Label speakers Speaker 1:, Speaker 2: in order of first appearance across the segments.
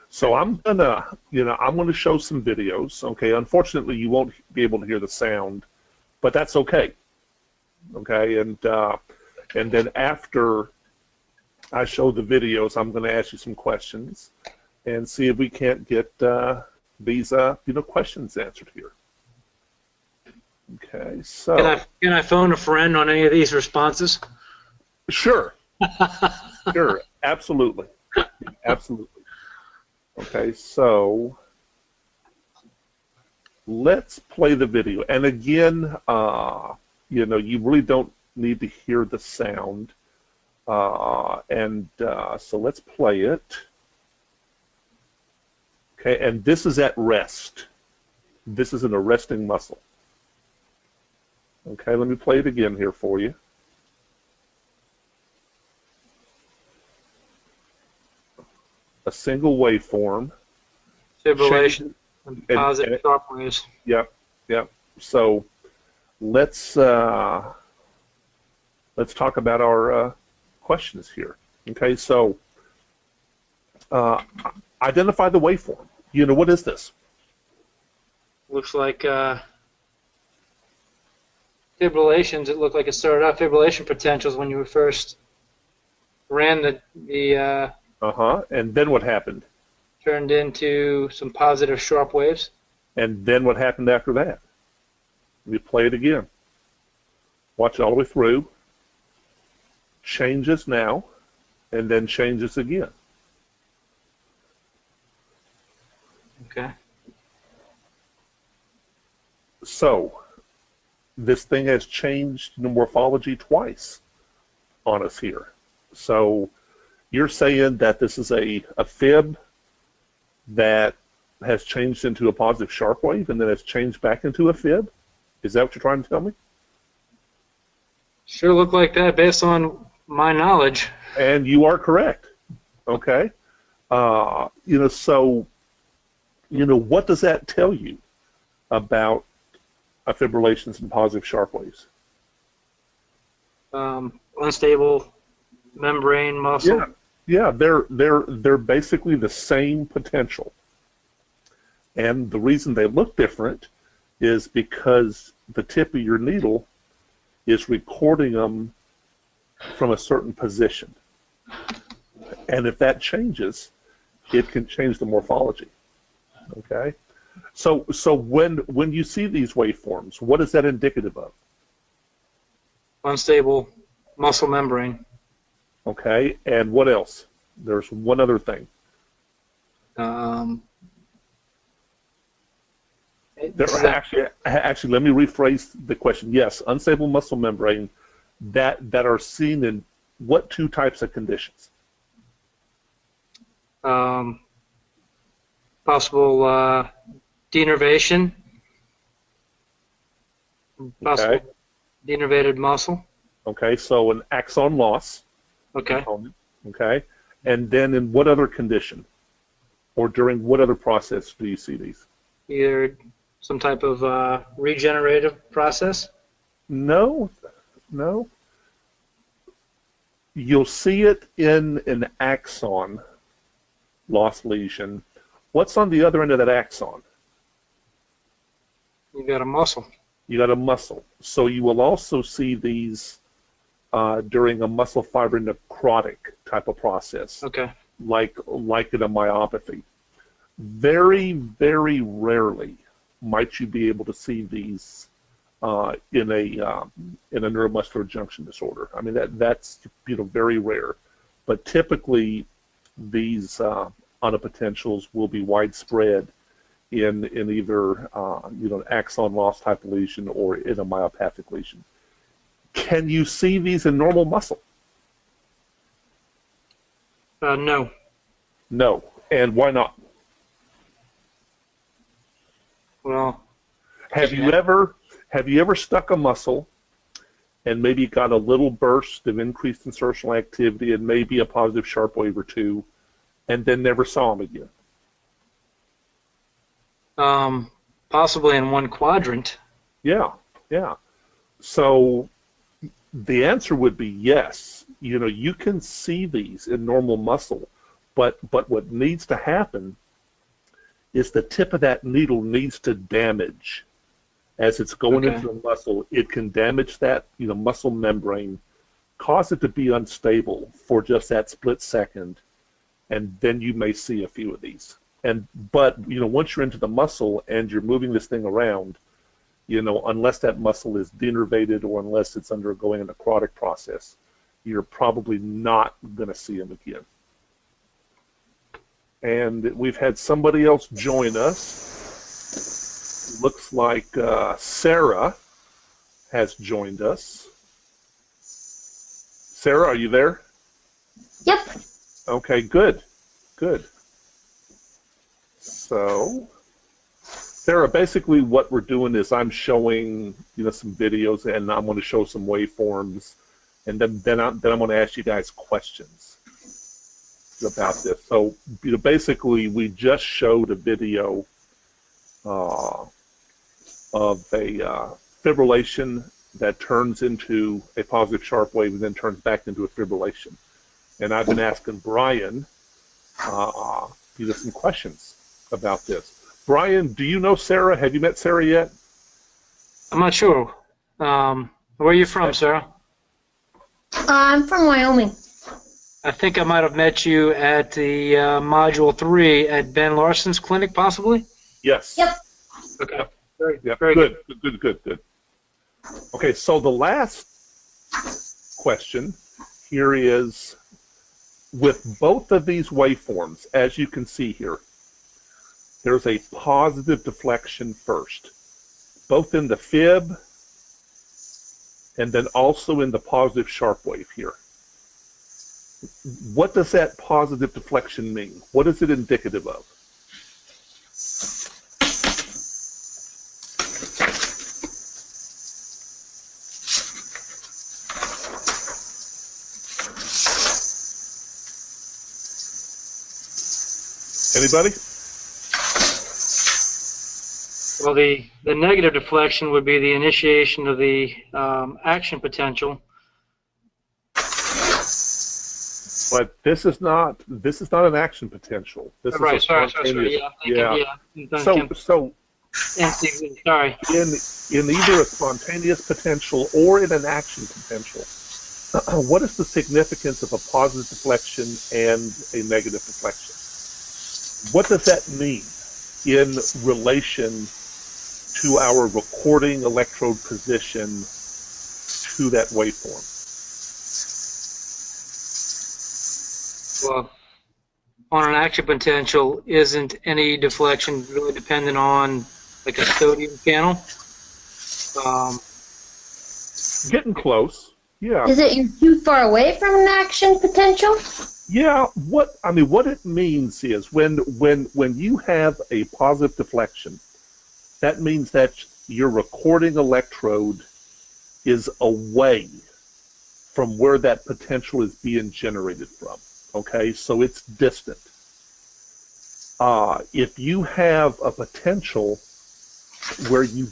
Speaker 1: So I'm gonna show some videos. Okay, unfortunately, you won't be able to hear the sound, but that's okay. Okay, and then after I show the videos, I'm going to ask you some questions and see if we can't get these questions answered here. Okay, so
Speaker 2: Can I phone a friend on any of these responses?
Speaker 1: sure, sure, absolutely, absolutely. Okay, so let's play the video. And again, you really don't need to hear the sound. So let's play it. Okay, and this is at rest. This is an arresting muscle. Okay, let me play it again here for you. A single waveform.
Speaker 2: Fibrillation and positive sharp waves.
Speaker 1: Yep, yep. So let's talk about our questions here. Okay, so identify the waveform. What is this?
Speaker 2: Looks like fibrillations. It looked like it started out fibrillation potentials when you first ran the
Speaker 1: And then what happened?
Speaker 2: turned into some positive sharp waves.
Speaker 1: And then what happened after that? We play it again. Watch it all the way through. Changes now, and then changes again.
Speaker 2: Okay.
Speaker 1: So this thing has changed the morphology twice on us here. So you're saying that this is a fib that has changed into a positive sharp wave and then it's changed back into a fib? Is that what you're trying to tell me?
Speaker 2: Sure looked like that based on my knowledge.
Speaker 1: And you are correct. Okay. So what does that tell you about fibrillations and positive sharp waves?
Speaker 2: Unstable membrane muscle.
Speaker 1: Yeah, they're basically the same potential. And the reason they look different is because the tip of your needle is recording them from a certain position. And if that changes, it can change the morphology. Okay? So when you see these waveforms, what is that indicative of?
Speaker 2: Unstable muscle membrane.
Speaker 1: Okay, and what else? There's one other thing. Actually, let me rephrase the question. Yes, unstable muscle membrane that are seen in what two types of conditions?
Speaker 2: Possible denervation. Possible denervated muscle.
Speaker 1: Okay, so an axon loss.
Speaker 2: Okay.
Speaker 1: Component. Okay, and then in what other condition, or during what other process do you see these?
Speaker 2: Either some type of regenerative process?
Speaker 1: No. You'll see it in an axon loss lesion. What's on the other end of that axon?
Speaker 2: You got a muscle.
Speaker 1: You got a muscle. So you will also see these during a muscle fiber necrotic type of process.
Speaker 2: Okay.
Speaker 1: Like in a myopathy. Very, very rarely might you be able to see these in a neuromuscular junction disorder. I mean that's very rare, but typically these unipotentials will be widespread in either an axon loss type of lesion or in a myopathic lesion. Can you see these in normal muscle?
Speaker 2: No.
Speaker 1: No. And why not?
Speaker 2: Well,
Speaker 1: have you ever stuck a muscle and maybe got a little burst of increased insertional activity and maybe a positive sharp wave or two, and then never saw them again?
Speaker 2: Possibly in one quadrant.
Speaker 1: Yeah. So the answer would be yes. You can see these in normal muscle, But what needs to happen is the tip of that needle needs to damage as it's going into the muscle. It can damage that muscle membrane, cause it to be unstable for just that split second, and then you may see a few of these. But once you're into the muscle and you're moving this thing around, unless that muscle is denervated or unless it's undergoing a necrotic process, you're probably not going to see them again. And we've had somebody else join us. Looks like Sarah has joined us. Sarah, are you there?
Speaker 3: Yep.
Speaker 1: Okay, good. Good. So, Sarah, basically what we're doing is I'm showing some videos, and I'm going to show some waveforms, and then I'm going to ask you guys questions about this. So basically we just showed a video of a fibrillation that turns into a positive sharp wave and then turns back into a fibrillation. And I've been asking Brian some questions about this. Brian, do you know Sarah? Have you met Sarah yet?
Speaker 2: I'm not sure. Where are you from, Sarah?
Speaker 3: I'm from Wyoming.
Speaker 2: I think I might have met you at the Module 3 at Ben Larson's clinic, possibly?
Speaker 1: Yes.
Speaker 3: Yep.
Speaker 2: Okay.
Speaker 1: Yep.
Speaker 2: Very,
Speaker 1: Yep.
Speaker 2: very
Speaker 1: good. Good. Okay, so the last question here is, with both of these waveforms, as you can see here, there's a positive deflection first, both in the fib and then also in the positive sharp wave here. What does that positive deflection mean? What is it indicative of? Anybody?
Speaker 2: Well, the negative deflection would be the initiation of the action potential.
Speaker 1: But this is not an action potential. This
Speaker 2: Right.
Speaker 1: is a
Speaker 2: Sorry.
Speaker 1: spontaneous.
Speaker 2: Yeah.
Speaker 1: So
Speaker 2: sorry.
Speaker 1: in either a spontaneous potential or in an action potential, what is the significance of a positive deflection and a negative deflection? What does that mean in relation to our recording electrode position to that waveform?
Speaker 2: Well, on an action potential, isn't any deflection really dependent on the custodian channel?
Speaker 1: Getting close. Yeah.
Speaker 3: Is it you're too far away from an action potential?
Speaker 1: Yeah. What it means is when you have a positive deflection, that means that your recording electrode is away from where that potential is being generated from. Okay, so it's distant. If you have a potential where you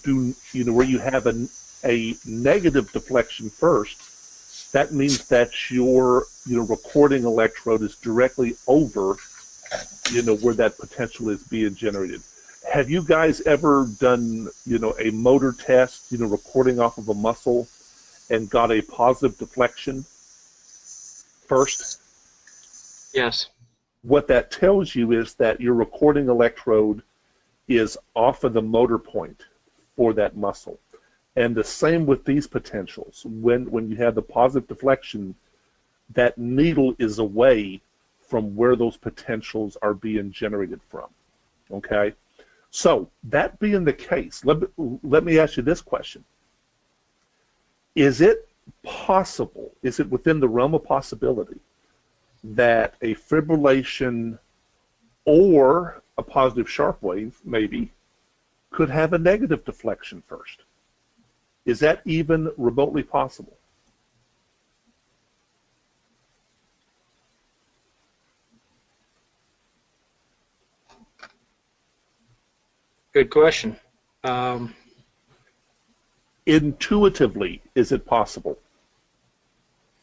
Speaker 1: have a negative deflection first, that means that your recording electrode is directly over where that potential is being generated. Have you guys ever done a motor test recording off of a muscle and got a positive deflection first?
Speaker 2: Yes.
Speaker 1: What that tells you is that your recording electrode is off of the motor point for that muscle. And the same with these potentials. When you have the positive deflection, that needle is away from where those potentials are being generated from. Okay? So, that being the case, let me ask you this question. Is it possible, is it within the realm of possibility that a fibrillation or a positive sharp wave, maybe, could have a negative deflection first? Is that even remotely possible?
Speaker 2: Good question.
Speaker 1: Intuitively, is it possible?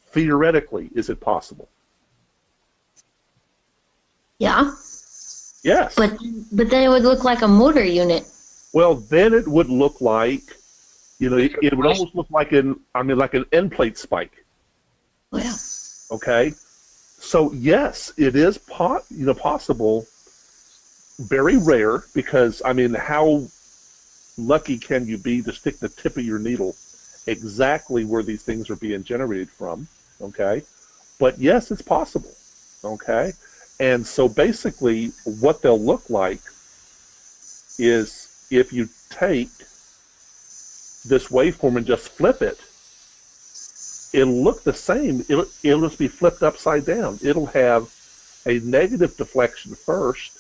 Speaker 1: Theoretically, is it possible?
Speaker 3: Yeah.
Speaker 1: Yes.
Speaker 3: But then it would look like a motor unit.
Speaker 1: Well, then it would look like, it would almost look like like an end plate spike.
Speaker 3: Well.
Speaker 1: Okay. So yes, it is possible. Very rare, because how lucky can you be to stick the tip of your needle exactly where these things are being generated from? Okay. But yes, it's possible. Okay. And so basically what they'll look like is, if you take this waveform and just flip it, it'll look the same. It'll just be flipped upside down. It'll have a negative deflection first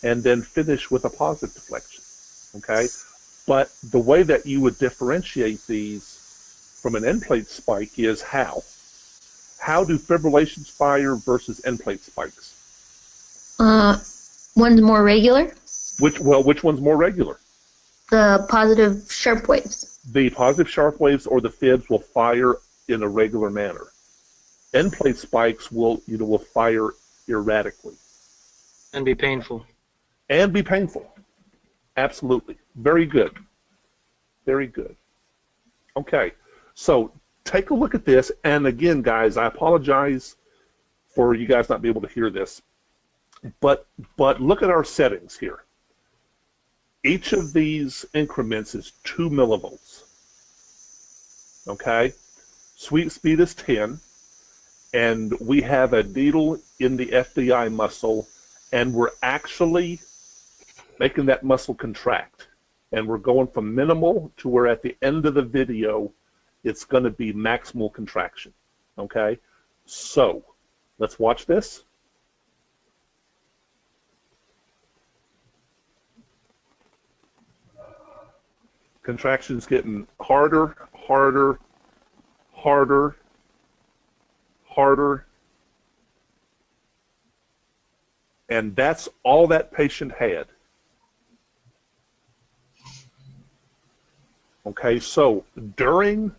Speaker 1: and then finish with a positive deflection. Okay? But the way that you would differentiate these from an end plate spike is how? How do fibrillations fire versus end plate spikes?
Speaker 3: One's more regular.
Speaker 1: Which one's more regular?
Speaker 3: The positive sharp waves.
Speaker 1: The positive sharp waves or the fibs will fire in a regular manner. End plate spikes will fire erratically.
Speaker 2: And be painful.
Speaker 1: And be painful. Absolutely. Very good. Very good. Okay. So take a look at this. And again, guys, I apologize for you guys not being able to hear this. But look at our settings here. Each of these increments is 2 millivolts. Okay? Sweep speed is 10. And we have a needle in the FDI muscle, and we're actually making that muscle contract. And we're going from minimal to where at the end of the video, it's going to be maximal contraction. Okay? So, let's watch this. Contraction's getting harder, harder, harder, harder. And that's all that patient had. Okay, so during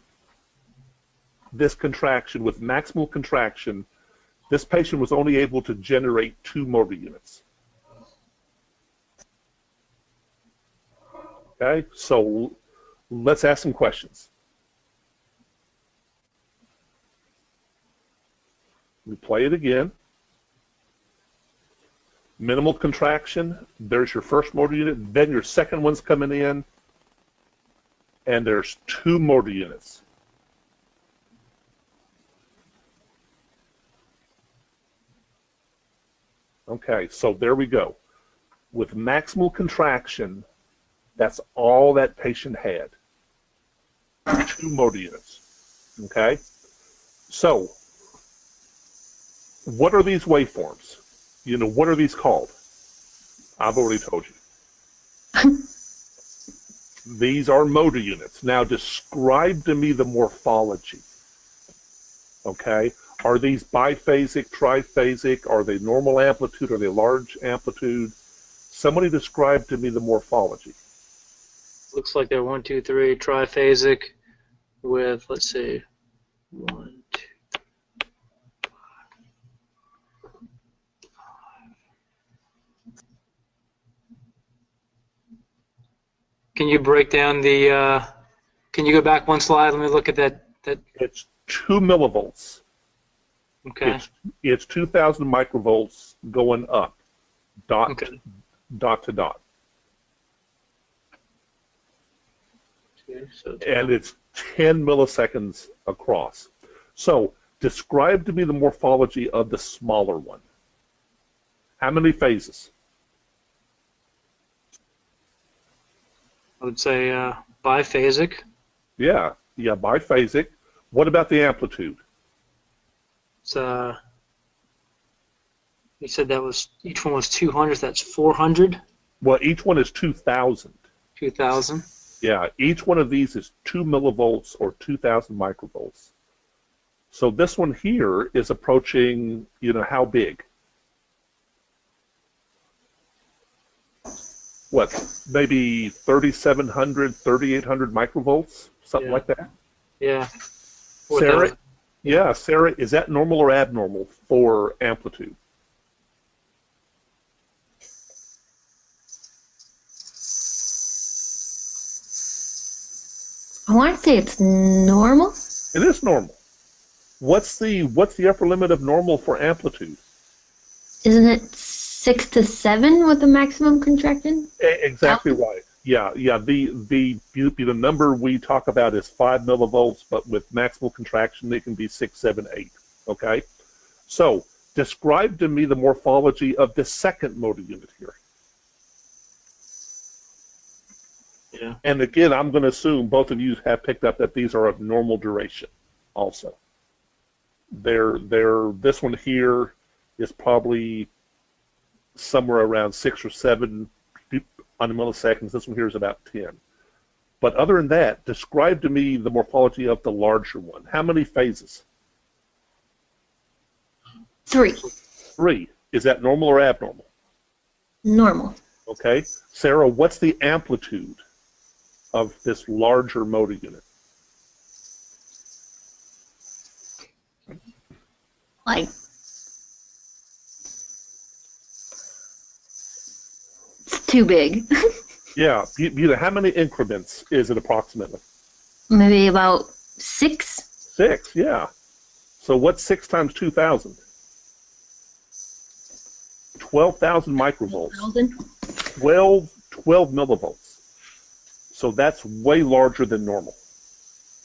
Speaker 1: this contraction, with maximal contraction, this patient was only able to generate 2 motor units. Okay, so let's ask some questions. We play it again. Minimal contraction, there's your first motor unit, then your second one's coming in, and there's 2 motor units. Okay, so there we go. With maximal contraction, that's all that patient had. 2 motor units. Okay? So, what are these waveforms? What are these called? I've already told you. These are motor units. Now, describe to me the morphology. Okay? Are these biphasic, triphasic? Are they normal amplitude? Are they large amplitude? Somebody describe to me the morphology.
Speaker 2: Looks like they're 1, 2, 3 triphasic with, let's see, 1, 2, 3, 5. Can you break down the? Can you go back one slide? Let me look at that.
Speaker 1: It's 2 millivolts.
Speaker 2: Okay.
Speaker 1: It's 2,000 microvolts going up, dot to dot. Okay, so and it's 10 milliseconds across. So describe to me the morphology of the smaller one. How many phases?
Speaker 2: I would say biphasic.
Speaker 1: Yeah, biphasic. What about the amplitude?
Speaker 2: It's you said that was each one was 200. That's 400.
Speaker 1: Well, each one is 2,000.
Speaker 2: 2,000.
Speaker 1: Yeah, each one of these is 2 millivolts or 2,000 microvolts. So this one here is approaching, how big? What, maybe 3,700, 3,800 microvolts, something like that?
Speaker 2: Yeah.
Speaker 1: Sarah, Sarah, is that normal or abnormal for amplitude?
Speaker 3: I want to say it's normal.
Speaker 1: It is normal. What's the upper limit of normal for amplitude?
Speaker 3: Isn't it 6 to 7 with the maximum contraction?
Speaker 1: Exactly right. Yeah. The number we talk about is 5 millivolts, but with maximal contraction, it can be 6, 7, 8. Okay. So describe to me the morphology of the second motor unit here.
Speaker 2: Yeah.
Speaker 1: And again, I'm going to assume both of you have picked up that these are of normal duration also. This one here is probably somewhere around 6 or 7 on the milliseconds. This one here is about 10. But other than that, describe to me the morphology of the larger one. How many phases?
Speaker 3: 3.
Speaker 1: 3. Is that normal or abnormal?
Speaker 3: Normal.
Speaker 1: Okay. Sarah, what's the amplitude of this larger motor unit?
Speaker 3: Like, it's too big.
Speaker 1: Yeah. How many increments is it approximately?
Speaker 3: Maybe about 6.
Speaker 1: 6, yeah. So what's 6 times 2,000? 12,000 microvolts. 12 millivolts. So that's way larger than normal.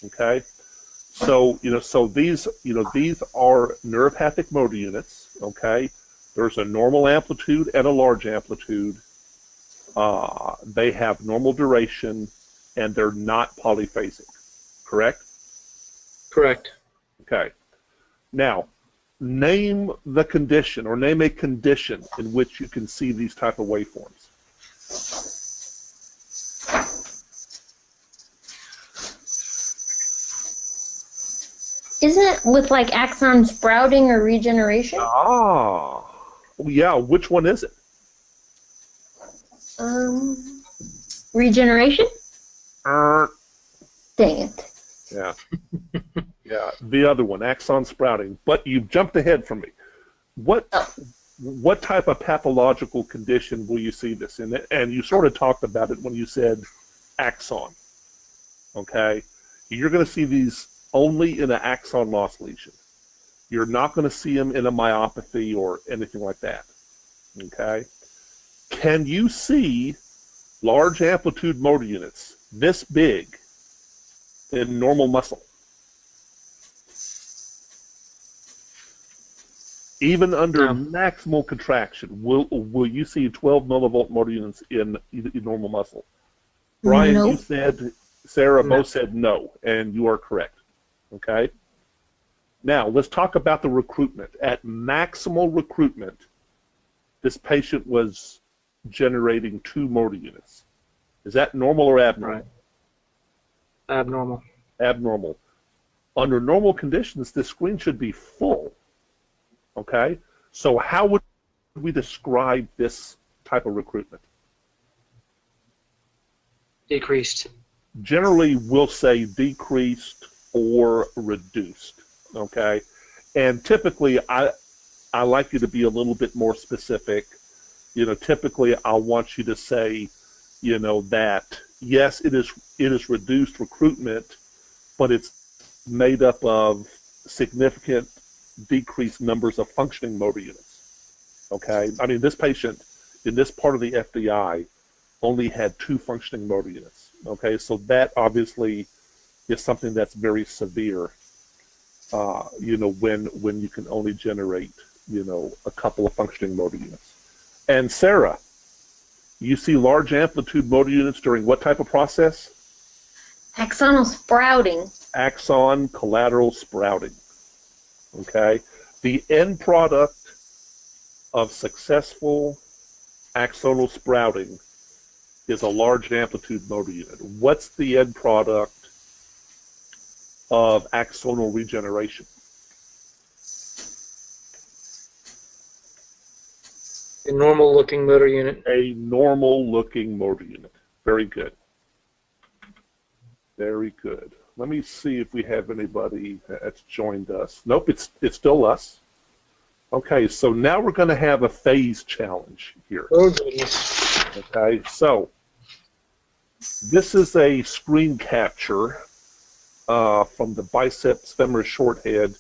Speaker 1: Okay? So, these are neuropathic motor units, okay? There's a normal amplitude and a large amplitude. They have normal duration, and they're not polyphasic, correct?
Speaker 2: Correct.
Speaker 1: Okay. Now, name the condition, or name a condition in which you can see these type of waveforms.
Speaker 3: Isn't it with like axon sprouting or regeneration?
Speaker 1: Ah, yeah. Which one is it?
Speaker 3: Regeneration?
Speaker 1: Dang
Speaker 3: it.
Speaker 1: Yeah. Yeah, the other one, axon sprouting. But you've jumped ahead from me. What type of pathological condition will you see this in? And you sort of talked about it when you said axon. Okay? You're going to see these only in an axon loss lesion. You're not going to see them in a myopathy or anything like that. Okay? Can you see large amplitude motor units this big in normal muscle? Even under maximal contraction, will you see 12 millivolt motor units in normal muscle? Brian,
Speaker 3: No.
Speaker 1: you said, Sarah both said no, and you are correct. Okay? Now, let's talk about the recruitment. At maximal recruitment, this patient was generating 2 motor units. Is that normal or abnormal?
Speaker 2: Right. Abnormal.
Speaker 1: Abnormal. Under normal conditions, this screen should be full. Okay? So how would we describe this type of recruitment?
Speaker 2: Decreased.
Speaker 1: Generally, we'll say decreased or reduced. Okay? And typically, I like you to be a little bit more specific. Typically, I want you to say, that yes, it is reduced recruitment, but it's made up of significant decreased numbers of functioning motor units. Okay? I mean, this patient in this part of the FDI only had 2 functioning motor units. Okay? So that obviously is something that's very severe, when you can only generate, a couple of functioning motor units. And Sarah, you see large amplitude motor units during what type of process?
Speaker 3: Axonal sprouting.
Speaker 1: Axon collateral sprouting. Okay? The end product of successful axonal sprouting is a large amplitude motor unit. What's the end product of axonal regeneration?
Speaker 2: A normal-looking motor unit.
Speaker 1: A normal-looking motor unit. Very good. Very good. Let me see if we have anybody that's joined us. Nope, it's still us. Okay, so now we're going to have a phase challenge here.
Speaker 2: Oh, goodness.
Speaker 1: Okay, so this is a screen capture from the biceps femoris short head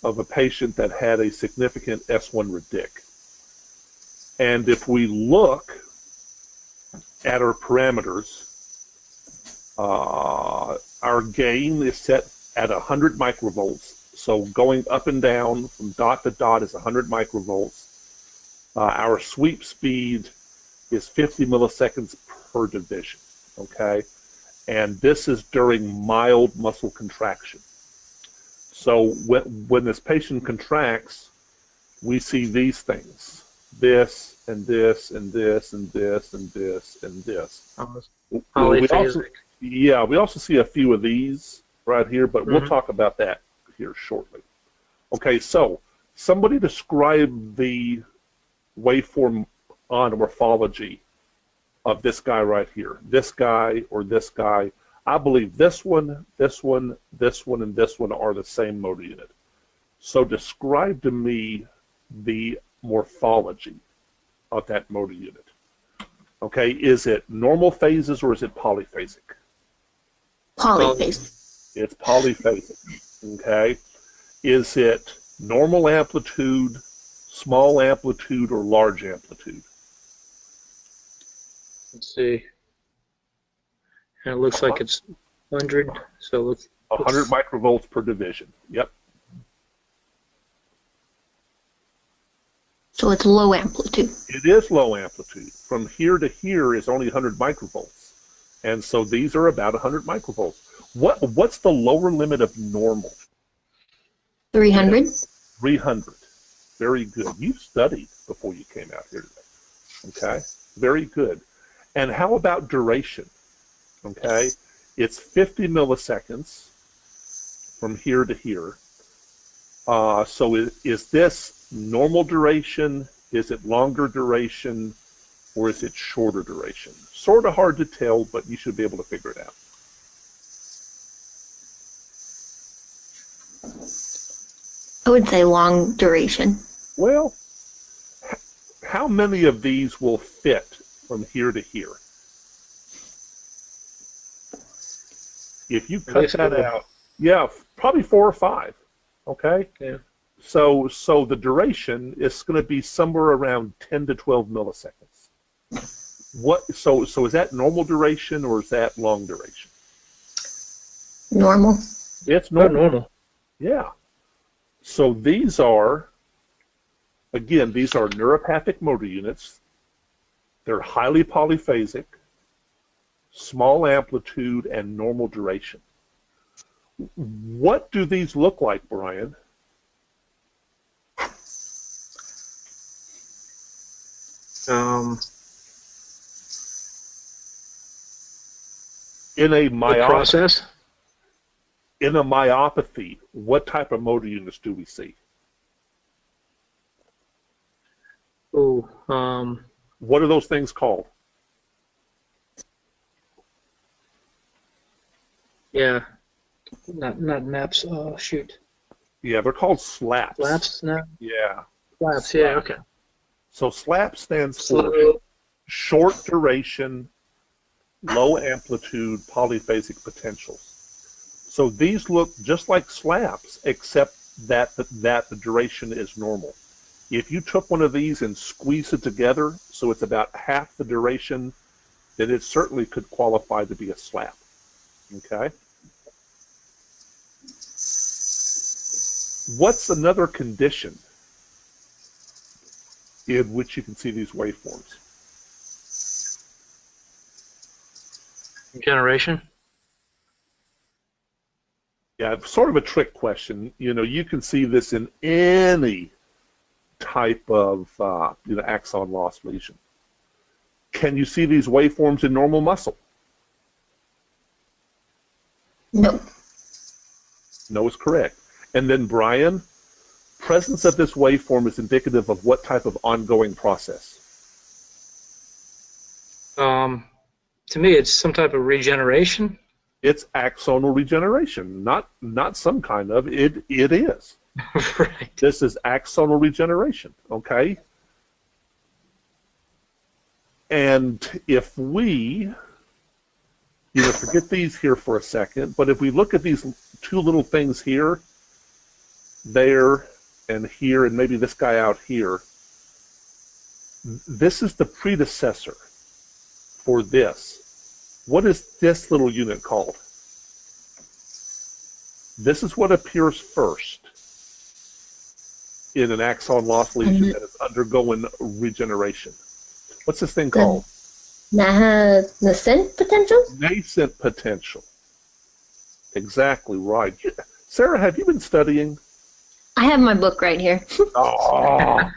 Speaker 1: of a patient that had a significant S1 redic. And if we look at our parameters, our gain is set at 100 microvolts. So going up and down from dot to dot is 100 microvolts. Our sweep speed is 50 milliseconds per division, okay? And this is during mild muscle contraction. So when this patient contracts, we see these things, this and this and this and this and this and this. We also see a few of these right here, but we'll talk about that here shortly. Okay, so somebody describe the waveform on morphology of this guy right here. This guy or this guy. I believe this one, this one, this one, and this one are the same motor unit. So describe to me the morphology of that motor unit. Okay, is it normal phases or is it polyphasic?
Speaker 3: Polyphasic.
Speaker 1: It's polyphasic. Okay, is it normal amplitude, small amplitude, or large amplitude?
Speaker 2: Let's see. And it looks like it's 100, so let's...
Speaker 1: 100 microvolts per division. Yep.
Speaker 3: So it's low amplitude.
Speaker 1: It is low amplitude. From here to here is only 100 microvolts. And so these are about 100 microvolts. What's the lower limit of normal?
Speaker 3: 300.
Speaker 1: 300. Very good. You studied before you came out here today. Okay? Very good. And how about duration? Okay? It's 50 milliseconds from here to here. So is this normal duration? Is it longer duration? Or is it shorter duration? Sort of hard to tell, but you should be able to figure it out.
Speaker 3: I would say long duration.
Speaker 1: Well, how many of these will fit from here to here? If you cut that out, yeah, probably 4 or 5. Okay?
Speaker 2: Yeah.
Speaker 1: So the duration is going to be somewhere around 10 to 12 milliseconds. So is that normal duration or is that long duration?
Speaker 3: Normal.
Speaker 1: It's normal. Yeah. So these are, again, these are neuropathic motor units. They're highly polyphasic, small amplitude, and normal duration. What do these look like, Brian? In a
Speaker 2: process?
Speaker 1: In a myopathy, what type of motor units do we see?
Speaker 2: Oh,
Speaker 1: what are those things called?
Speaker 2: Yeah, not naps. Oh, shoot.
Speaker 1: Yeah, they're called SLAPs.
Speaker 2: SLAPs? No.
Speaker 1: Yeah.
Speaker 2: SLAPs. Yeah. Okay.
Speaker 1: So SLAP stands for short duration, low amplitude, polyphasic potentials. So these look just like SLAPs, except that the duration is normal. If you took one of these and squeezed it together, so it's about half the duration, then it certainly could qualify to be a SLAP. Okay? What's another condition in which you can see these waveforms?
Speaker 2: Generation?
Speaker 1: Yeah, sort of a trick question. You know, you can see this in any type of axon loss lesion. Can you see these waveforms in normal muscle?
Speaker 3: No.
Speaker 1: No is correct. And then, Brian, presence of this waveform is indicative of what type of ongoing process?
Speaker 2: To me, it's some type of regeneration.
Speaker 1: It's axonal regeneration, not some kind of. It is.
Speaker 2: Right.
Speaker 1: This is axonal regeneration, okay? And if we forget these here for a second, but if we look at these two little things here, there, and here, and maybe this guy out here, this is the predecessor for this. What is this little unit called? This is what appears first in an axon loss lesion that is undergoing regeneration. What's this thing called?
Speaker 3: Nascent potential?
Speaker 1: Nascent potential. Exactly right. Sarah, have you been studying?
Speaker 3: I have my book right here.
Speaker 1: Oh,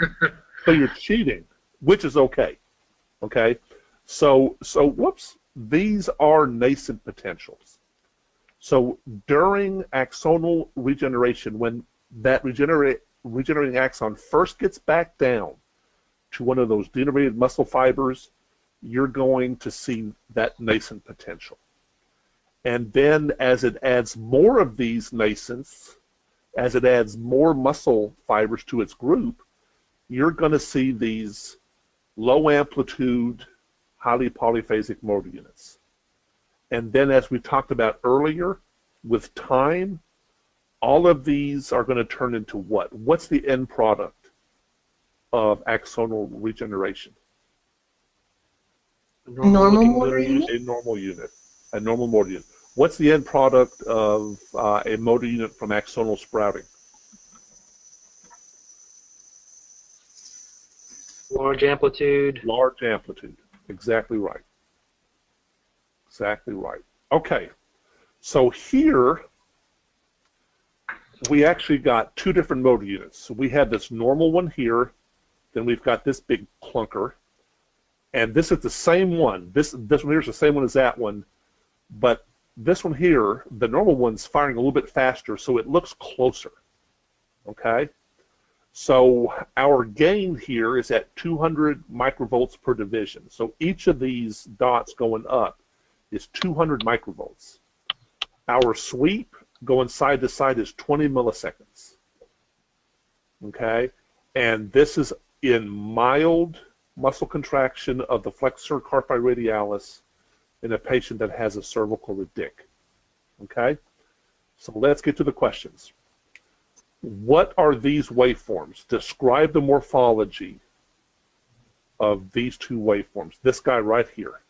Speaker 1: so you're cheating, which is okay. Okay? So whoops, these are nascent potentials. So during axonal regeneration, when that regenerating axon first gets back down to one of those denervated muscle fibers, you're going to see that nascent potential. And then as it adds more of these nascents, as it adds more muscle fibers to its group, you're going to see these low amplitude, highly polyphasic motor units. And then as we talked about earlier, with time, all of these are going to turn into what? What's the end product of axonal regeneration?
Speaker 3: Normal motor unit?
Speaker 1: A normal unit. A normal motor unit. What's the end product of a motor unit from axonal sprouting?
Speaker 2: Large amplitude.
Speaker 1: Large amplitude. Exactly right. Exactly right. Okay. So here, we actually got two different motor units. So we had this normal one here, then we've got this big clunker, and this is the same one. This one here is the same one as that one, but this one here, the normal one's firing a little bit faster, so it looks closer. Okay? So our gain here is at 200 microvolts per division. So each of these dots going up is 200 microvolts. Our sweep going side to side is 20 milliseconds. Okay? And this is in mild muscle contraction of the flexor carpi radialis in a patient that has a cervical radic. Okay? So let's get to the questions. What are these waveforms? Describe the morphology of these two waveforms. This guy right here.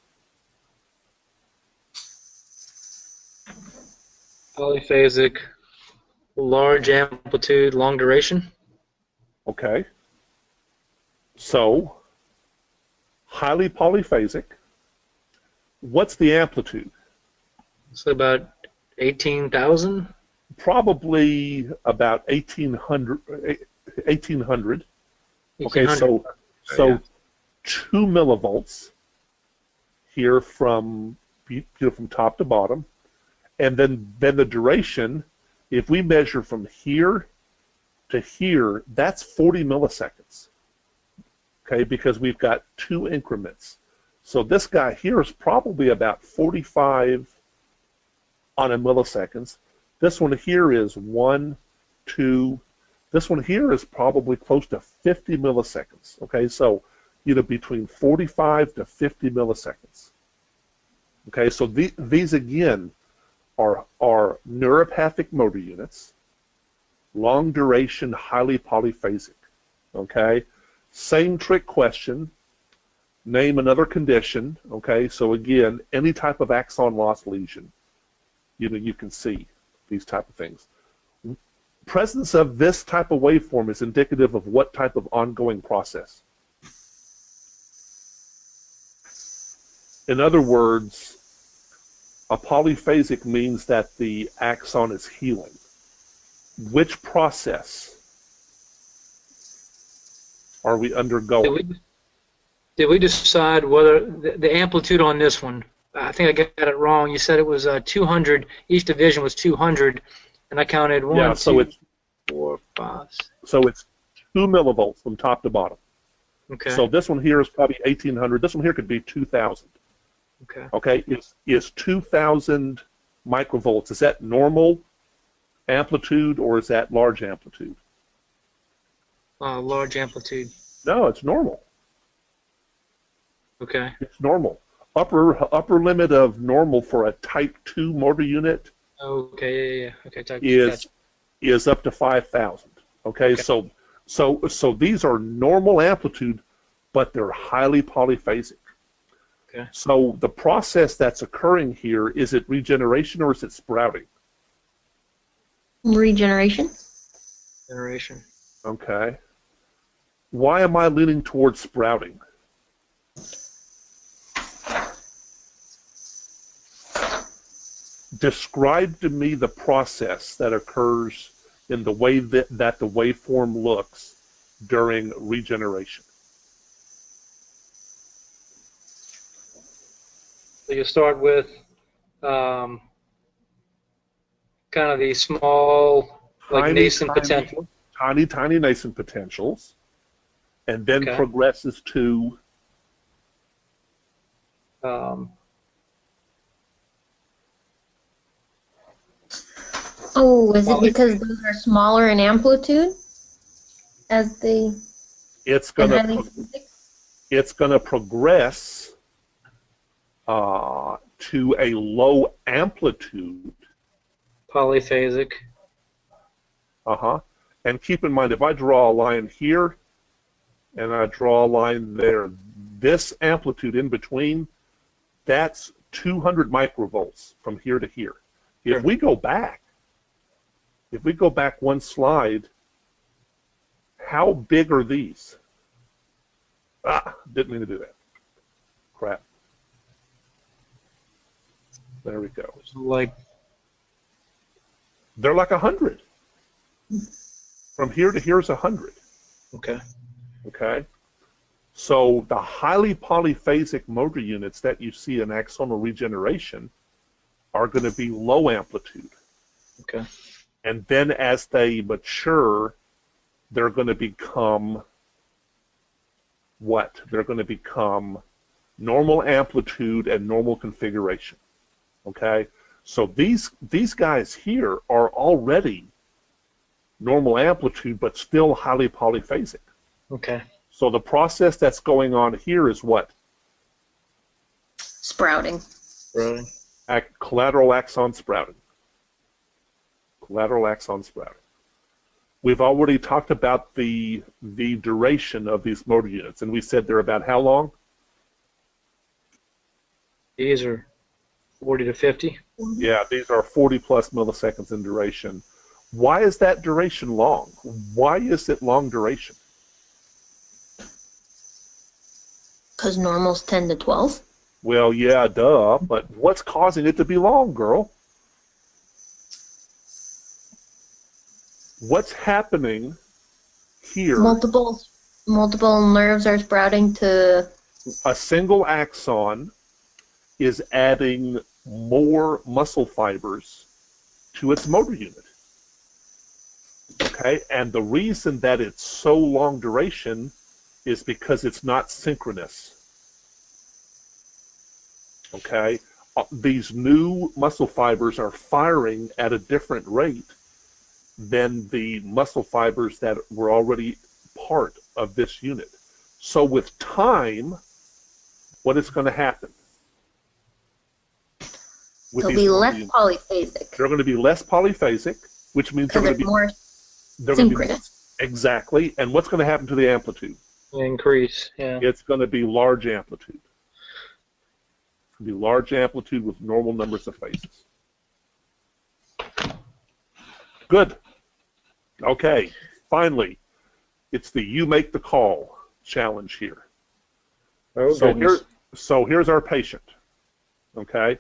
Speaker 2: Polyphasic, large amplitude, long duration.
Speaker 1: Okay. So, highly polyphasic. What's the amplitude?
Speaker 2: So about 18,000?
Speaker 1: Probably about 1800. 1800. Okay,
Speaker 2: 1800.
Speaker 1: so
Speaker 2: Yeah.
Speaker 1: 2 millivolts here from top to bottom. And then the duration, if we measure from here to here, that's 40 milliseconds. Okay, because we've got two increments. So this guy here is probably about 45 on a milliseconds. This one here is 1, 2. This one here is probably close to 50 milliseconds. Okay, so between 45 to 50 milliseconds. Okay, so these again are neuropathic motor units, long duration, highly polyphasic. Okay, same trick question. Name another condition. Okay, so again, any type of axon loss lesion, you can see these type of things. Presence of this type of waveform is indicative of what type of ongoing process? In other words, a polyphasic means that the axon is healing. Which process are we undergoing?
Speaker 2: Did we decide whether the amplitude on this one? I think I got it wrong. You said it was 200. Each division was 200, and I counted 1, 2, 4, 5.
Speaker 1: So it's 2 millivolts from top to bottom.
Speaker 2: Okay.
Speaker 1: So this one here is probably 1800. This one here could be 2000.
Speaker 2: Okay.
Speaker 1: Okay. Is 2000 microvolts? Is that normal amplitude or is that large amplitude?
Speaker 2: Large amplitude.
Speaker 1: No, it's normal.
Speaker 2: Okay.
Speaker 1: It's normal. upper limit of normal for a Type 2 motor unit
Speaker 2: Okay, yeah. Okay,
Speaker 1: is up to 5,000. Okay,
Speaker 2: okay.
Speaker 1: so these are normal amplitude, but they're highly polyphasic.
Speaker 2: Okay.
Speaker 1: So the process that's occurring here, is it regeneration or is it sprouting?
Speaker 3: Regeneration.
Speaker 2: Generation.
Speaker 1: Okay. Why am I leaning towards sprouting? Describe to me the process that occurs in the way that the waveform looks during regeneration.
Speaker 2: So you start with kind of these small, like nascent potential.
Speaker 1: Tiny nascent potentials, and then progresses to
Speaker 3: Oh, is it because those are smaller in amplitude as they
Speaker 1: it's gonna progress to a low amplitude
Speaker 2: polyphasic.
Speaker 1: And keep in mind, if I draw a line here and I draw a line there, this amplitude in between, that's 200 microvolts from here to here. If we go back one slide, how big are these? Didn't mean to do that. Crap. There we go. They're like 100. From here to here is 100. Okay. So the highly polyphasic motor units that you see in axonal regeneration are going to be low amplitude. And then as they mature, they're going to become what? They're going to become normal amplitude and normal configuration. Okay? So these guys here are already normal amplitude, but still highly polyphasic. So the process that's going on here is what?
Speaker 3: Sprouting.
Speaker 1: Collateral axon sprouting. Collateral axon sprouting. We've already talked about the duration of these motor units, and we said they're about how long?
Speaker 2: These are 40 to 50.
Speaker 1: Yeah, these are 40 plus milliseconds in duration. Why is that duration long? Why is it long duration?
Speaker 3: Because normal's 10 to 12.
Speaker 1: Well, yeah, duh, but what's causing it to be long, girl? What's happening here?
Speaker 3: Multiple nerves are sprouting to...
Speaker 1: A single axon is adding more muscle fibers to its motor unit. Okay, and the reason that it's so long duration is because it's not synchronous. Okay, these new muscle fibers are firing at a different rate than the muscle fibers that were already part of this unit. So with time, what is going to happen?
Speaker 3: They'll be less polyphasic.
Speaker 1: They're going to be less polyphasic, which means they're going to be
Speaker 3: more synchronous.
Speaker 1: Exactly. And what's going to happen to the amplitude?
Speaker 2: Increase, yeah.
Speaker 1: It's going to be large amplitude. It's going to be large amplitude with normal numbers of phases. Good. Okay. Finally, it's the you make the call challenge here.
Speaker 2: Oh,
Speaker 1: so here's our patient. Okay.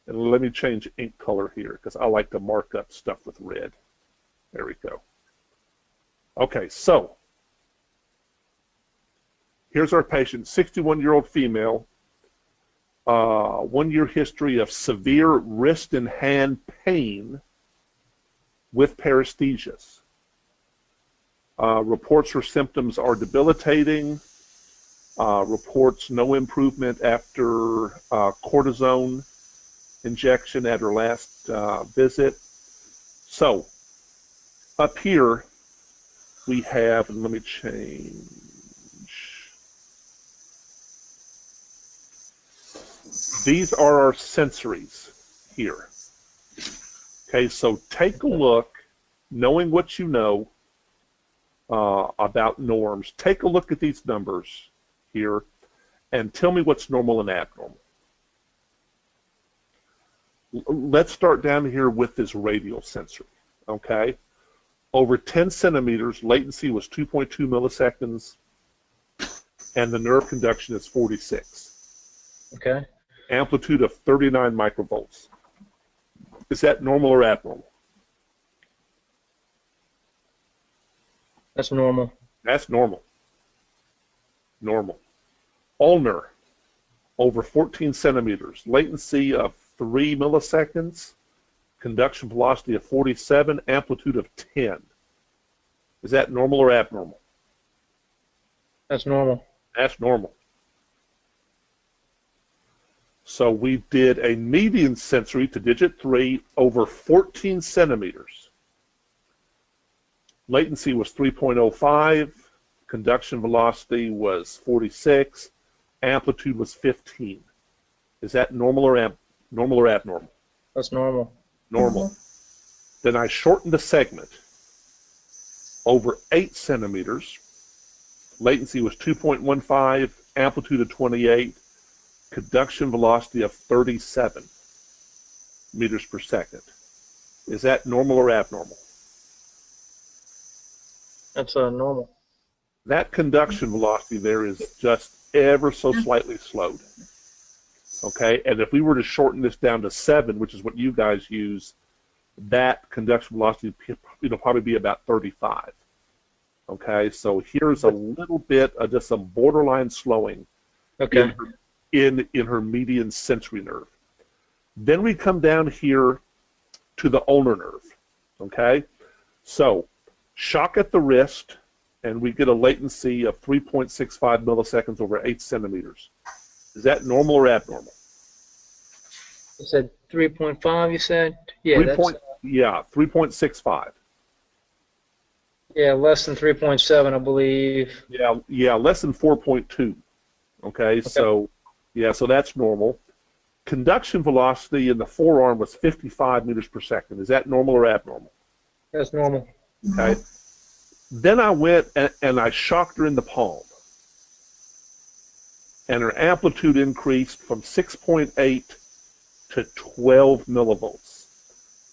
Speaker 1: And let me change ink color here because I like to mark up stuff with red. There we go. Okay, so here's our patient, 61-year-old female, 1-year history of severe wrist and hand pain with paresthesias. Reports her symptoms are debilitating. Reports no improvement after cortisone injection at her last visit. So up here we have, and let me change. These are our sensories here. Okay, so take a look, knowing what you know about norms, take a look at these numbers here and tell me what's normal and abnormal. Let's start down here with this radial sensory, okay? Over 10 centimeters, latency was 2.2 milliseconds, and the nerve conduction is 46.
Speaker 2: Okay.
Speaker 1: Amplitude of 39 microvolts. Is that normal or abnormal?
Speaker 2: That's normal.
Speaker 1: That's normal. Normal. Ulnar, over 14 centimeters, latency of 3 milliseconds, conduction velocity of 47, amplitude of 10. Is that normal or abnormal?
Speaker 2: That's normal.
Speaker 1: That's normal. So we did a median sensory to digit 3 over 14 centimeters. Latency was 3.05, conduction velocity was 46, amplitude was 15. Is that normal or abnormal?
Speaker 2: That's normal.
Speaker 1: Normal. Then I shortened the segment over 8 centimeters. Latency was 2.15, amplitude of 28, conduction velocity of 37 meters per second. Is that normal or abnormal?
Speaker 2: That's normal.
Speaker 1: That conduction velocity there is just ever so slightly slowed. Okay, and if we were to shorten this down to 7, which is what you guys use, that conduction velocity would probably be about 35. Okay, so here's a little bit of just some borderline slowing
Speaker 2: Okay.
Speaker 1: in her median sensory nerve. Then we come down here to the ulnar nerve. Okay, so shock at the wrist, and we get a latency of 3.65 milliseconds over 8 centimeters. Is that normal or abnormal?
Speaker 2: You said 3.5, you said? Yeah,
Speaker 1: 3.65.
Speaker 2: Yeah, less than 3.7, I believe.
Speaker 1: Yeah, less than 4.2. Okay, so that's normal. Conduction velocity in the forearm was 55 meters per second. Is that normal or abnormal?
Speaker 2: That's normal.
Speaker 1: Okay. Then I went and I shocked her in the palm. And her amplitude increased from 6.8 to 12 millivolts.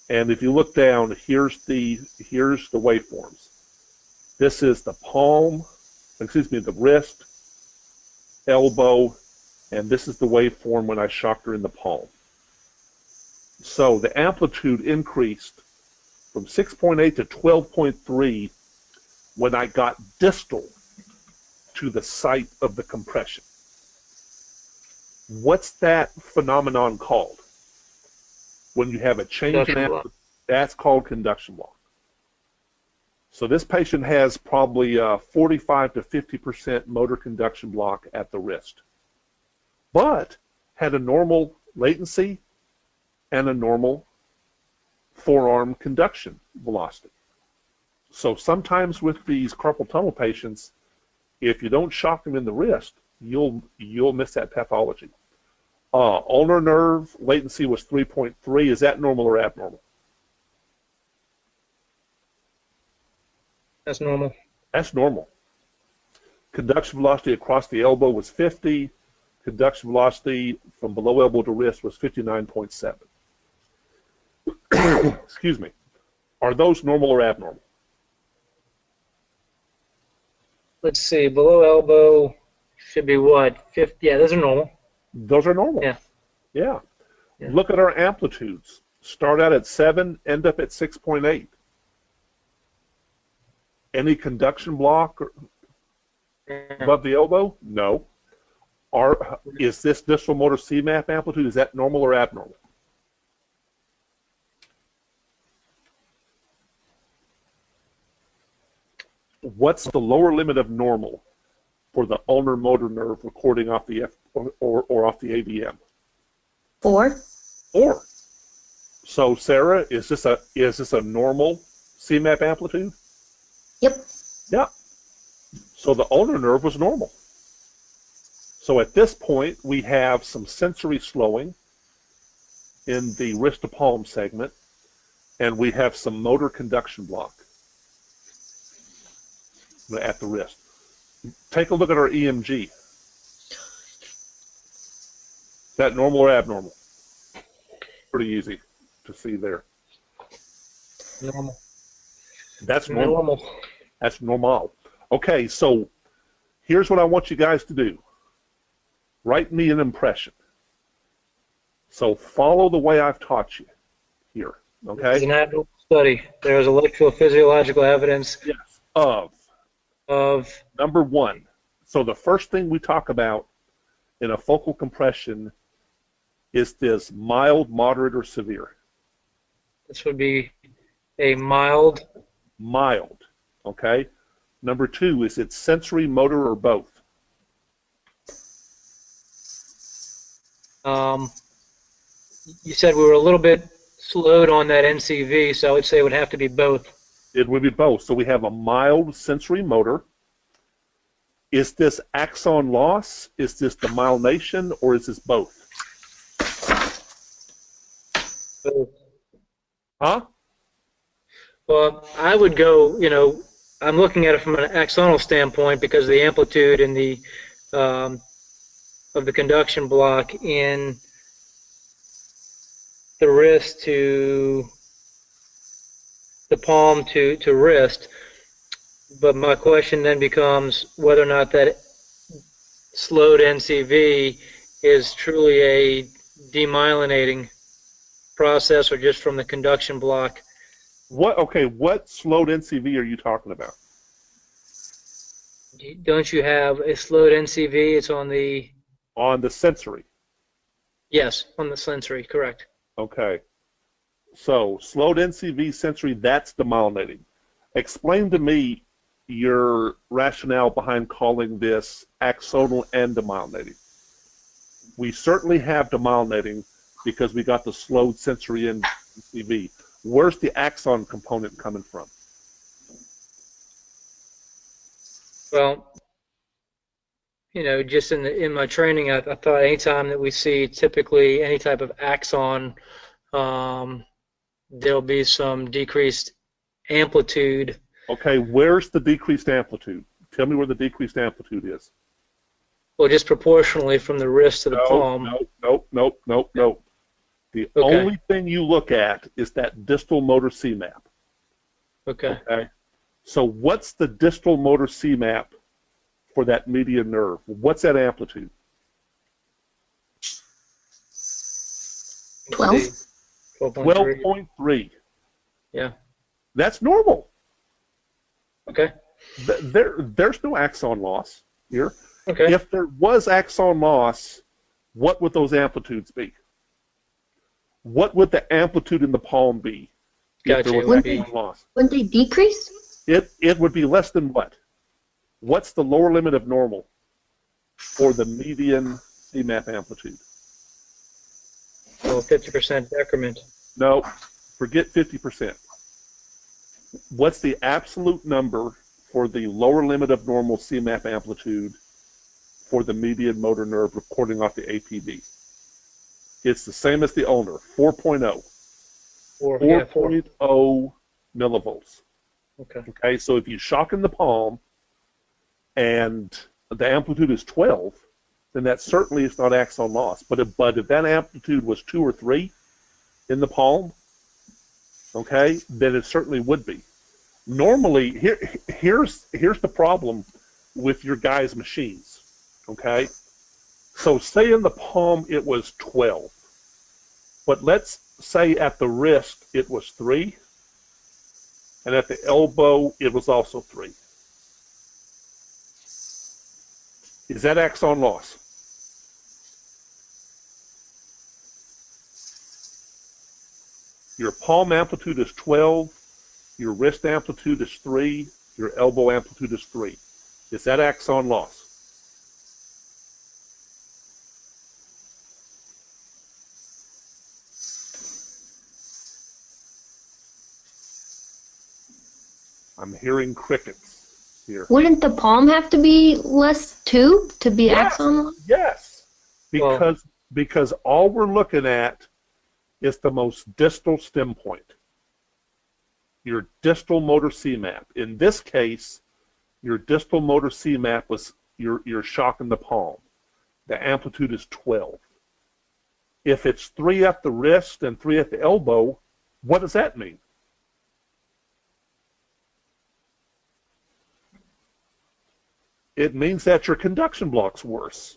Speaker 1: And if you look down, here's the waveforms. This is the palm, the wrist, elbow, and this is the waveform when I shocked her in the palm. So the amplitude increased from 6.8 to 12.3 when I got distal to the site of the compression. What's that phenomenon called? When you have a change in amplitude, that's called conduction block. So this patient has probably 45 to 50% motor conduction block at the wrist, but had a normal latency and a normal forearm conduction velocity. So sometimes with these carpal tunnel patients, if you don't shock them in the wrist, you'll miss that pathology. Ulnar nerve latency was 3.3. Is that normal or abnormal?
Speaker 2: That's normal.
Speaker 1: That's normal. Conduction velocity across the elbow was 50. Conduction velocity from below elbow to wrist was 59.7. Excuse me. Are those normal or abnormal?
Speaker 2: Let's see. Below elbow should be what? 50. Yeah, those are normal.
Speaker 1: Those are normal. Yeah. Look at our amplitudes. Start out at 7, end up at 6.8. Any conduction block above the elbow? No. Is this distal motor CMAP amplitude, is that normal or abnormal? What's the lower limit of normal for the ulnar motor nerve recording off the or off the AVM?
Speaker 3: 4.
Speaker 1: 4. So Sarah, is this a normal CMAP amplitude?
Speaker 3: Yep.
Speaker 1: Yeah. So the ulnar nerve was normal. So at this point, we have some sensory slowing in the wrist to palm segment, and we have some motor conduction block at the wrist. Take a look at our EMG. Is that normal or abnormal? Pretty easy to see there.
Speaker 2: Normal.
Speaker 1: That's normal. That's normal. Okay, so here's what I want you guys to do. Write me an impression. So follow the way I've taught you here, okay?
Speaker 2: It's an abnormal study. There is electrophysiological evidence.
Speaker 1: Yes,
Speaker 2: of
Speaker 1: number one. So the first thing we talk about in a focal compression is this mild, moderate, or severe.
Speaker 2: This would be a mild.
Speaker 1: Mild, okay? Number two, is it sensory, motor, or both?
Speaker 2: You said we were a little bit slowed on that NCV, so I would say it would have to be both.
Speaker 1: It would be both. So we have a mild sensory motor. Is this axon loss? Is this demyelination, or is this both?
Speaker 2: Both.
Speaker 1: Huh?
Speaker 2: Well, I would go, I'm looking at it from an axonal standpoint because of the amplitude and the of the conduction block in the wrist to the palm to wrist. But my question then becomes whether or not that slowed NCV is truly a demyelinating process or just from the conduction block.
Speaker 1: What slowed NCV are you talking about?
Speaker 2: Don't you have a slowed NCV? It's on the...
Speaker 1: On the sensory.
Speaker 2: Yes, on the sensory, correct.
Speaker 1: Okay. So, slowed NCV sensory, that's demyelinating. Explain to me your rationale behind calling this axonal and demyelinating. We certainly have demyelinating because we got the slowed sensory NCV. Where's the axon component coming from?
Speaker 2: Well, just in my training, I thought anytime that we see typically any type of axon, there'll be some decreased amplitude.
Speaker 1: Okay, where's the decreased amplitude? Tell me where the decreased amplitude is.
Speaker 2: Well, just proportionally from the wrist to the palm.
Speaker 1: Nope. The only thing you look at is that distal motor CMAP.
Speaker 2: Okay.
Speaker 1: So what's the distal motor CMAP for that median nerve? What's that amplitude?
Speaker 3: 12.
Speaker 1: 12.3.
Speaker 2: Yeah.
Speaker 1: That's normal.
Speaker 2: Okay.
Speaker 1: There's no axon loss here.
Speaker 2: Okay.
Speaker 1: If there was axon loss, what would those amplitudes be? What would the amplitude in the palm be if there was axon loss?
Speaker 3: Wouldn't they decrease?
Speaker 1: It would be less than what? What's the lower limit of normal for the median CMAP amplitude?
Speaker 2: Well, 50% decrement.
Speaker 1: No, forget 50%. What's the absolute number for the lower limit of normal CMAP amplitude for the median motor nerve recording off the APD? It's the same as the ulnar, 4.0. 4.0 millivolts. Okay, so if you shock in the palm and the amplitude is 12, then that certainly is not axon loss. But if that amplitude was 2 or 3 in the palm, okay, then it certainly would be. Normally, here's the problem with your guys' machines, okay? So say in the palm it was 12, but let's say at the wrist it was 3, and at the elbow it was also 3. Is that axon loss? Your palm amplitude is 12, your wrist amplitude is 3, your elbow amplitude is 3. Is that axon loss? I'm hearing crickets here.
Speaker 3: Wouldn't the palm have to be less tube to be
Speaker 1: Yes,
Speaker 3: axon loss?
Speaker 1: yes,
Speaker 2: Well,
Speaker 1: because all we're looking at is the most distal stem point, your distal motor CMAP. In this case, your distal motor CMAP was your shock in the palm. The amplitude is 12. If it's 3 at the wrist and 3 at the elbow, what does that mean? It means that your conduction block's worse.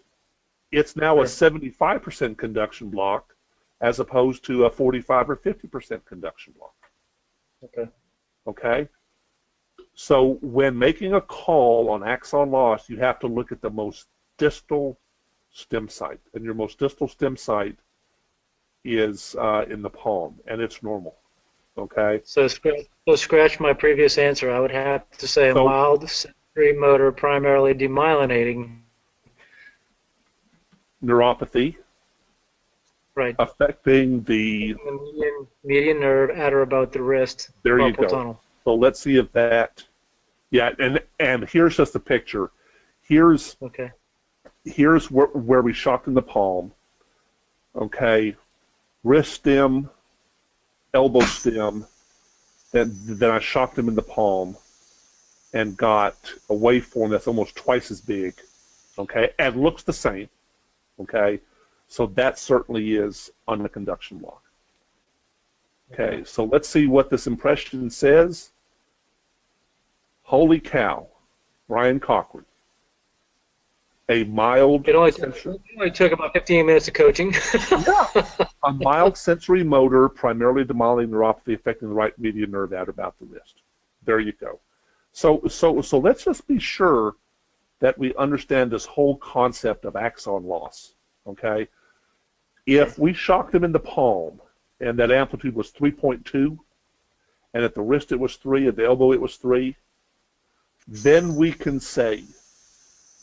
Speaker 1: It's now a 75% conduction block as opposed to a 45 or 50% conduction block.
Speaker 2: okay.
Speaker 1: Okay? So when making a call on axon loss, you have to look at the most distal stem site. And your most distal stem site is in the palm, and it's normal. Okay?
Speaker 2: So scratch my previous answer. I would have to say a mild sensory motor primarily demyelinating.
Speaker 1: Neuropathy.
Speaker 2: Right.
Speaker 1: Affecting the
Speaker 2: median nerve at or about the wrist.
Speaker 1: There you go.
Speaker 2: Tunnel.
Speaker 1: So let's see if that. Yeah, and here's just a picture. Here's where we shocked in the palm. Okay, wrist stem, elbow stem. Then I shocked him in the palm, and got a waveform that's almost twice as big. Okay, and looks the same. Okay. So that certainly is on the conduction block. Okay, so let's see what this impression says. Holy cow, Brian Cochran. A mild...
Speaker 2: It only took about 15 minutes of coaching.
Speaker 1: Yeah. A mild sensory motor, primarily demyelinating neuropathy affecting the right median nerve at about the wrist. There you go. So let's just be sure that we understand this whole concept of axon loss. Okay? If we shocked him in the palm and that amplitude was 3.2, and at the wrist it was 3, at the elbow it was 3, then we can say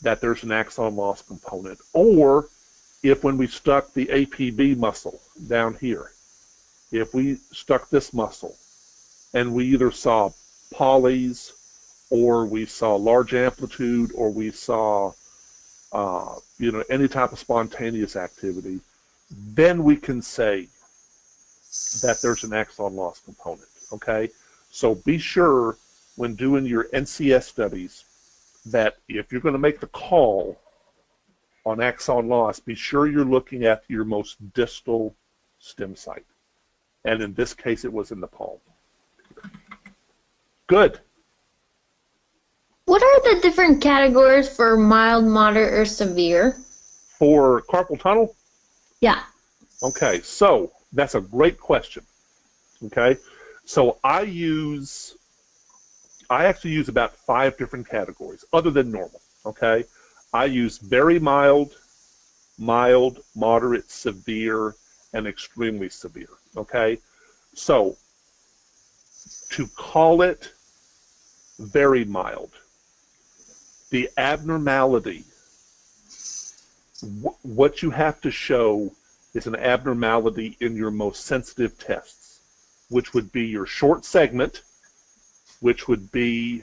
Speaker 1: that there's an axon loss component. Or if when we stuck the APB muscle down here, if we stuck this muscle and we either saw polys or we saw large amplitude or we saw any type of spontaneous activity, then we can say that there's an axon loss component, okay? So be sure when doing your NCS studies that if you're going to make the call on axon loss, be sure you're looking at your most distal stem site. And in this case, it was in the palm. Good.
Speaker 3: What are the different categories for mild, moderate, or severe?
Speaker 1: For carpal tunnel?
Speaker 3: Yeah.
Speaker 1: Okay, so that's a great question. Okay, so I actually use about 5 different categories other than normal. Okay, I use very mild, mild, moderate, severe, and extremely severe. Okay, so to call it very mild, the abnormality, what you have to show is an abnormality in your most sensitive tests, which would be your short segment, which would be,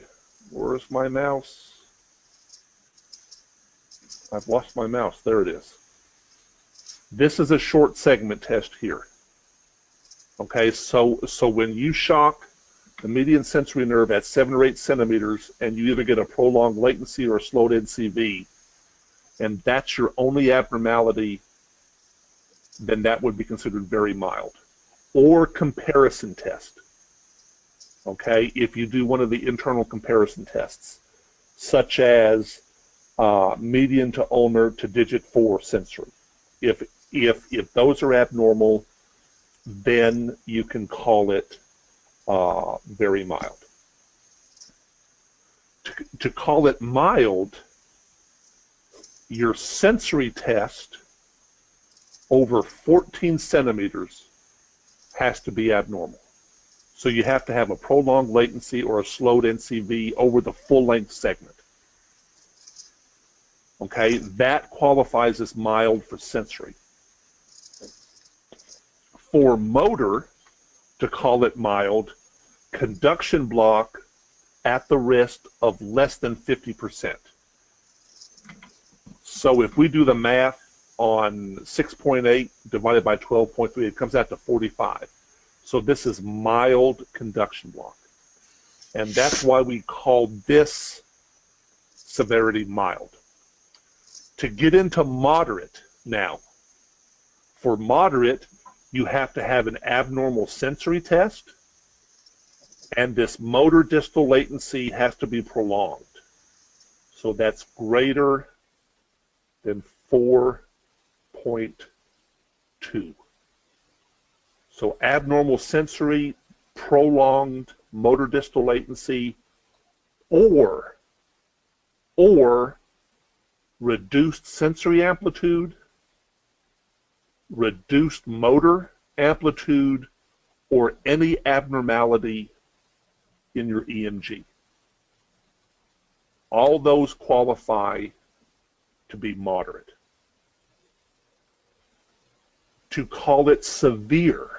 Speaker 1: where's my mouse? I've lost my mouse. There it is. This is a short segment test here. Okay, so when you shock the median sensory nerve at 7 or 8 centimeters and you either get a prolonged latency or a slowed NCV, and that's your only abnormality, then that would be considered very mild. Or comparison test. Okay, if you do one of the internal comparison tests, such as median to ulnar to digit 4 sensory. If those are abnormal, then you can call it very mild. To call it mild, your sensory test over 14 centimeters has to be abnormal. So you have to have a prolonged latency or a slowed NCV over the full length segment. Okay, that qualifies as mild for sensory. For motor, to call it mild, conduction block at the wrist of less than 50%. So if we do the math on 6.8 divided by 12.3, it comes out to 45. So this is mild conduction block. And that's why we call this severity mild. To get into moderate now, for moderate, you have to have an abnormal sensory test, and this motor distal latency has to be prolonged. So that's greater than 4.2. So abnormal sensory, prolonged motor distal latency, or reduced sensory amplitude, reduced motor amplitude, or any abnormality in your EMG. All those qualify to be moderate. To call it severe,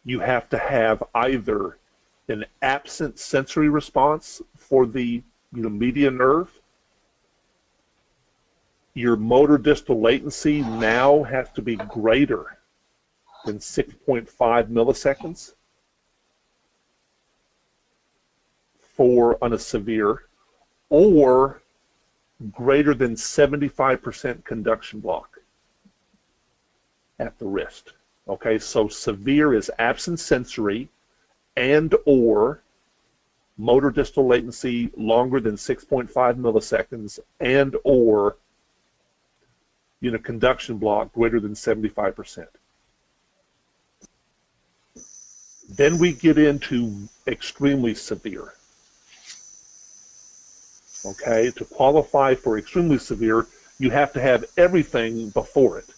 Speaker 1: you have to have either an absent sensory response for the median nerve. Your motor distal latency now has to be greater than 6.5 milliseconds for on a severe, or greater than 75% conduction block at the wrist. Okay, so severe is absent sensory and or motor distal latency longer than 6.5 milliseconds and or conduction block greater than 75%. Then we get into extremely severe. Okay, to qualify for extremely severe, you have to have everything before it.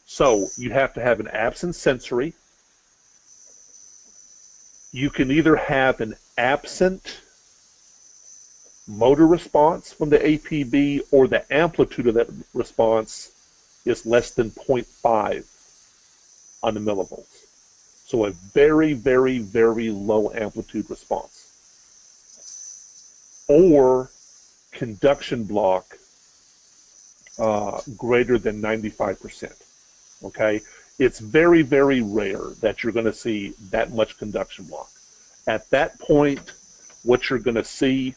Speaker 1: So you have to have an absent sensory. You can either have an absent motor response from the APB, or the amplitude of that response is less than 0.5 on the millivolts. So a very, very, very low amplitude response. Or conduction block greater than 95%. Okay? It's very, very rare that you're going to see that much conduction block. At that point, what you're going to see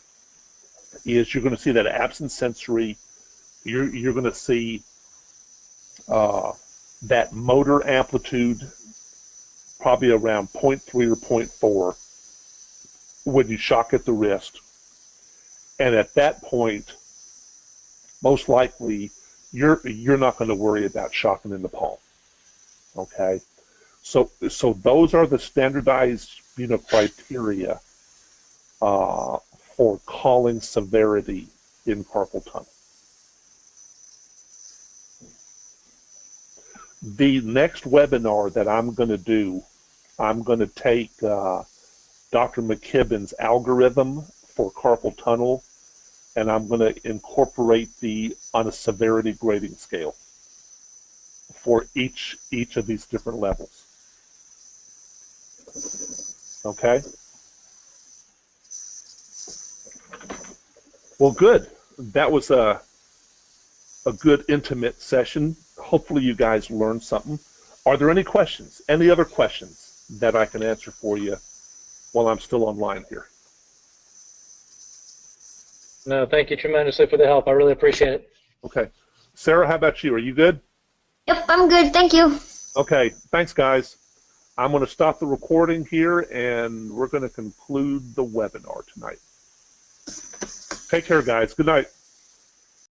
Speaker 1: is you're going to see that absent sensory. You're going to see that motor amplitude probably around 0.3 or 0.4 when you shock at the wrist. And at that point, most likely, you're not going to worry about shocking in the palm. Okay, so those are the standardized criteria for calling severity in carpal tunnel. The next webinar that I'm going to do, I'm going to take Dr. McKibben's algorithm for carpal tunnel, and I'm going to incorporate on a severity grading scale for each of these different levels. Okay? Well, good. That was a good intimate session. Hopefully you guys learned something. Are there any questions? Any other questions that I can answer for you while I'm still online here?
Speaker 2: No, thank you tremendously for the help. I really appreciate it.
Speaker 1: Okay. Sarah, how about you? Are you good?
Speaker 3: Yep, I'm good. Thank you.
Speaker 1: Okay. Thanks, guys. I'm going to stop the recording here, and we're going to conclude the webinar tonight. Take care, guys. Good night.